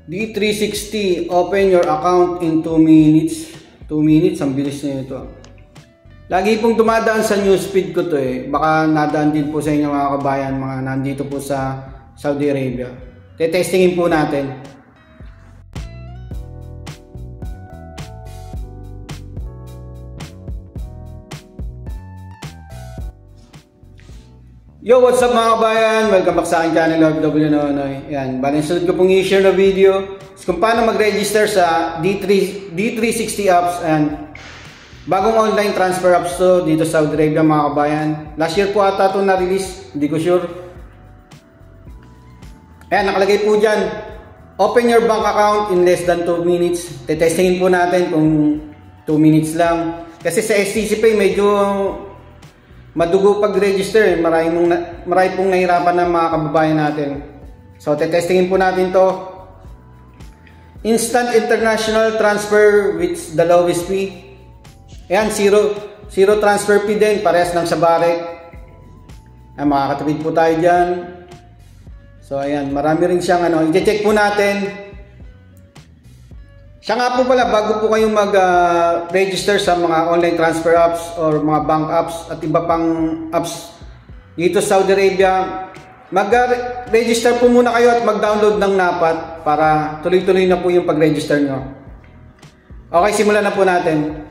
D360, open your account in 2 minutes. 2 minutes, ang bilis na ito. Lagi pong dumadaan sa newsfeed ko to eh. Baka nadaan din po sa inyo mga kabayan, mga nandito po sa Saudi Arabia. Tetestingin po natin. Yo, what's up mga kabayan? Welcome back sa aking channel, OFW Nonoy. Yan, bali sunod ko pong i-share na video kung paano mag-register sa D360 apps and bagong online transfer apps to dito sa Saudi Arabia mga kabayan. Last year po ata ito na-release, hindi ko sure. Ayan, nakalagay po dyan, open your bank account in less than 2 minutes. Tetestingin po natin kung 2 minutes lang. Kasi sa STC Pay medyo madugo pag-register, marami pong nahirapan ng mga kababayan natin. So, tetestingin po natin to. Instant international transfer with the lowest fee. Ayan, zero transfer fee din, parehas lang sa Barek. Ayan, makakatipid po tayo dyan. So, ayan, marami rin siyang i-check po natin. Siya nga po pala, bago po kayong mag-register sa mga online transfer apps or mga bank apps at iba pang apps dito sa Saudi Arabia, mag-register po muna kayo at mag-download ng NAPAT para tuloy-tuloy na po yung pag-register nyo. Okay, simulan na po natin.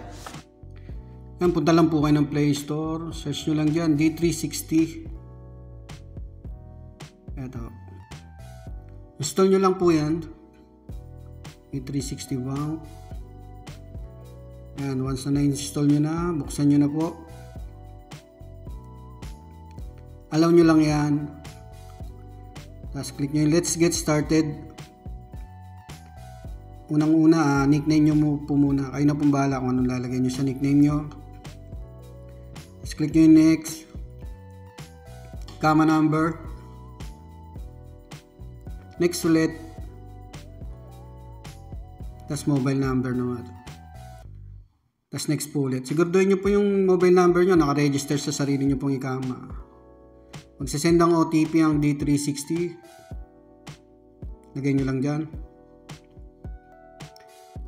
Yan, punta lang po kayo ng Play Store. Search nyo lang dyan, D360. Eto. Install nyo lang po yan. D360 bank. Ayan, once na na-install nyo na, buksan nyo na po. Allow nyo lang yan. Tapos click nyo yung let's get started. Unang-una, nickname nyo po muna. Kayo na pong bahala kung anong lalagay nyo sa nickname nyo. Tapos click nyo yung next. Kama number. Next ulit. Tapos mobile number naman. Tapos next po ulit. Siguraduhin nyo po yung mobile number nyo nakaregister sa sarili nyo pong ikama. Magsasend ang OTP ang D360. Lagay nyo lang dyan.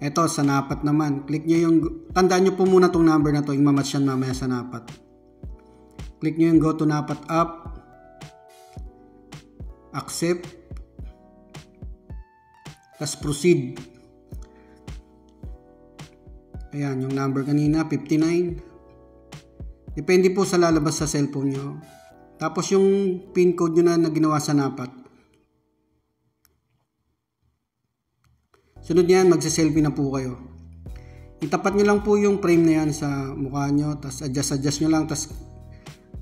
Eto, sa NAPAT naman. Click nyo yung, tandaan nyo po muna tong number na to. Yung mamatch yan mamaya sa NAPAT. Click nyo yung go to NAPAT app. Accept. Tapos proceed. Ayan, yung number kanina, 59. Depende po sa lalabas sa cellphone nyo. Tapos yung pin code nyo na ginawa sa NAPAT. Sunod yan, magsa-selfie na po kayo. Itapat nyo lang po yung frame na yan sa mukha nyo. Tapos adjust nyo lang. Tapos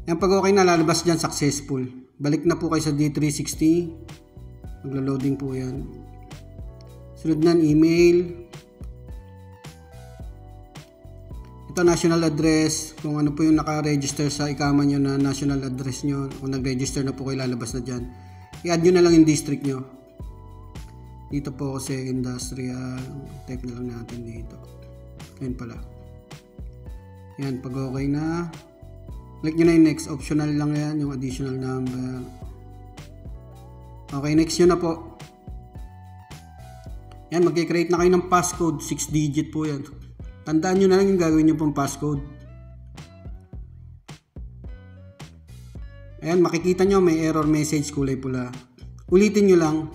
yan, pag okay na, lalabas dyan, successful. Balik na po kayo sa D360. Maglo-loading po yan. Sunod na, email. Ito, national address, kung ano po yung naka-register sa ikama nyo na national address nyo, kung nag-register na po kayo, lalabas na dyan. I-add nyo na lang yung district nyo. Dito po kasi industrial, type na lang natin dito. Ayun pala. Yan, pag okay na, click nyo na yung next, optional lang yan, yung additional number. Okay, next nyo na po. Yan, mag-create na kayo ng passcode, 6 digit po yan. Tandaan nyo na lang yung gagawin nyo pong passcode. Ayan, makikita nyo may error message kulay pula. Ulitin nyo lang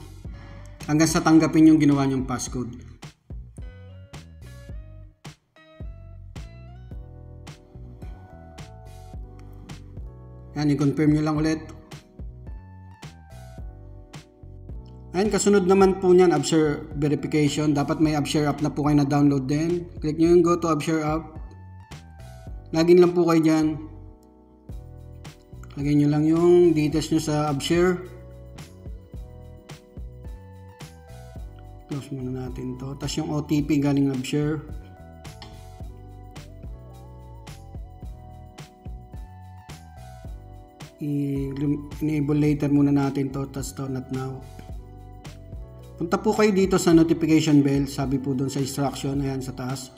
hanggang sa tanggapin yung ginawa nyong passcode. Ayan, i-confirm nyo lang ulit. Ayan, kasunod naman po niyan, AppShare verification. Dapat may AppShare app na po kayo na download din. Click nyo yung go to AppShare app. Login lang po kayo dyan. Lagay nyo lang yung details nyo sa AppShare. Close muna natin to. Tapos yung OTP galing AppShare. I-enable later muna natin to. Tapos to, not now. Punta po kayo dito sa notification bell, sabi po doon sa instruction, ayan sa taas.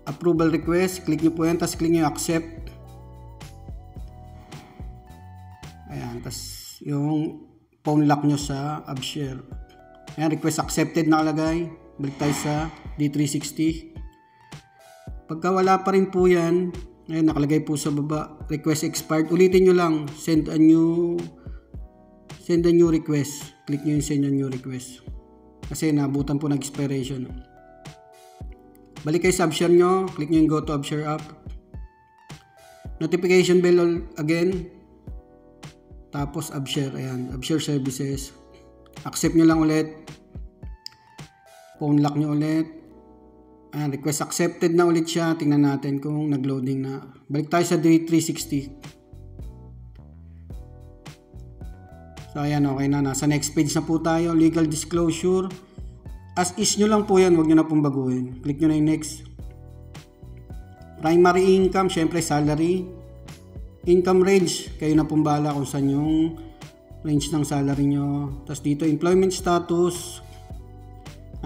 Approval request, click nyo po yan, tapos click nyo accept. Ayan, tapos yung phone lock nyo sa AppShare. Ayan, request accepted nakalagay. Balik tayo sa D360. Pagka wala pa rin po yan, ayan, nakalagay po sa baba, request expired. Ulitin nyo lang, send a new request. Click nyo yung send a new request. Kasi nabutan po ng expiration. Balik kayo sa AppShare nyo, click nyo yung go to AppShare app. Notification bell again. Tapos AppShare, ayan, AppShare services. Accept nyo lang ulit. Phone lock nyo ulit. Ayan, request accepted na ulit siya. Tingnan natin kung nag-loading na. Balik tayo sa D360. So ayan, okay na. Nasa next page na po tayo. Legal disclosure. As is nyo lang po yan. Huwag nyo na pong baguhin. Click nyo na yung next. Primary income, syempre salary. Income range, kayo na pong bahala kung saan yung range ng salary nyo. Tapos dito, employment status.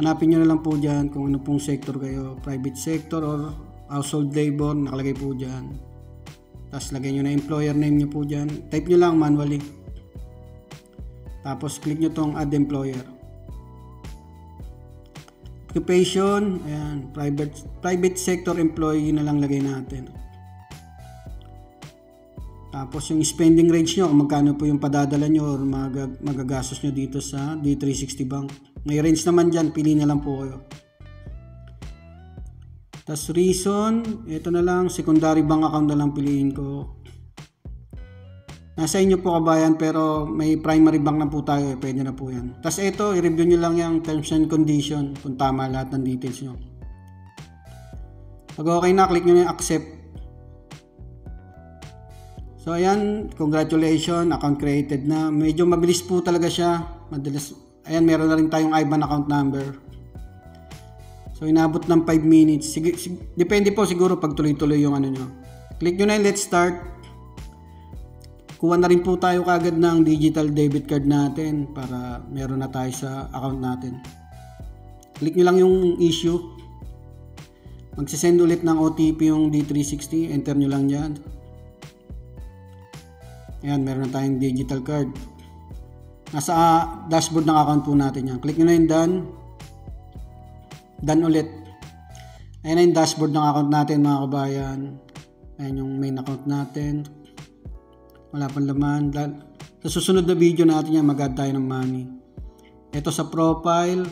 Hanapin nyo na lang po dyan kung ano pong sector kayo. Private sector or household labor, nakalagay po dyan. Tapos lagay nyo na employer name nyo po dyan. Type nyo lang manually. Tapos click nyo tong add employer. Occupation, ayan, private sector employee na lang lagay natin. Tapos yung spending range nyo, kung magkano po yung padadala nyo or magagastos nyo dito sa D360 Bank. May range naman dyan, pili na lang po kayo. Tapos reason, ito na lang, secondary bank account na lang piliin ko. Nasa inyo po kabayan, pero may primary bank na po tayo, pwede na po yan. Tapos ito, i-review nyo lang yung terms and condition, kung tama lahat ng details nyo. Pag okay na, click nyo na yung accept. So ayan, congratulations, account created na. Medyo mabilis po talaga siya. Madalas, ayan, meron na rin tayong IBAN account number. So inabot ng 5 minutes. Depende po siguro pag tuloy-tuloy yung ano nyo. Click nyo na yung let's start. Kuha na rin po tayo kagad ng digital debit card natin para meron na tayo sa account natin. Click nyo lang yung issue. Magsisend ulit ng OTP yung D360. Enter nyo lang yan. Ayan, meron na tayong digital card. Nasa dashboard ng account po natin yan. Click nyo na yung done. Done ulit. Ayan na yung dashboard ng account natin mga kabayan. Ayan yung main account natin. Wala pang laman. Sa susunod na video natin yan, mag-add tayo ng money. Ito sa profile.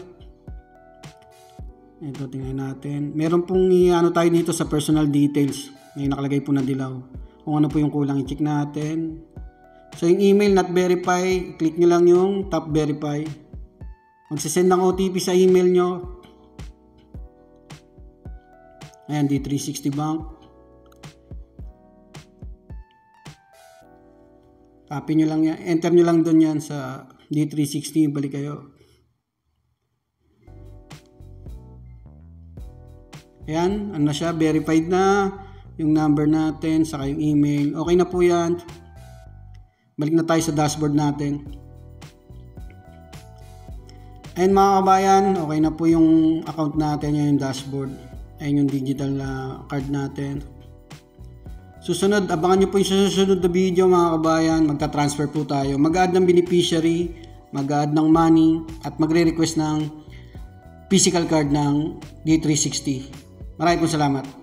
Ito, tingnan natin. Meron pong ano tayo dito sa personal details. May nakalagay po na dilaw. Kung ano po yung kulang, i-check natin. So yung email not verify, click nyo lang yung top verify. Magsisend ng OTP sa email nyo. Ayan, D360 Bank. Copy nyo lang yan. Enter nyo lang doon yan sa D360. Balik kayo. Ayan, ano na siya, verified na. Yung number natin, saka yung email. Okay na po yan. Balik na tayo sa dashboard natin. Ayan mga kabayan, okay na po yung account natin, yung dashboard. Ayan yung digital card natin. Susunod, abangan nyo po yung susunod na video mga kabayan. Magta-transfer po tayo. Mag-add ng beneficiary, mag-add ng money, at magre-request ng physical card ng D360. Maraming po salamat.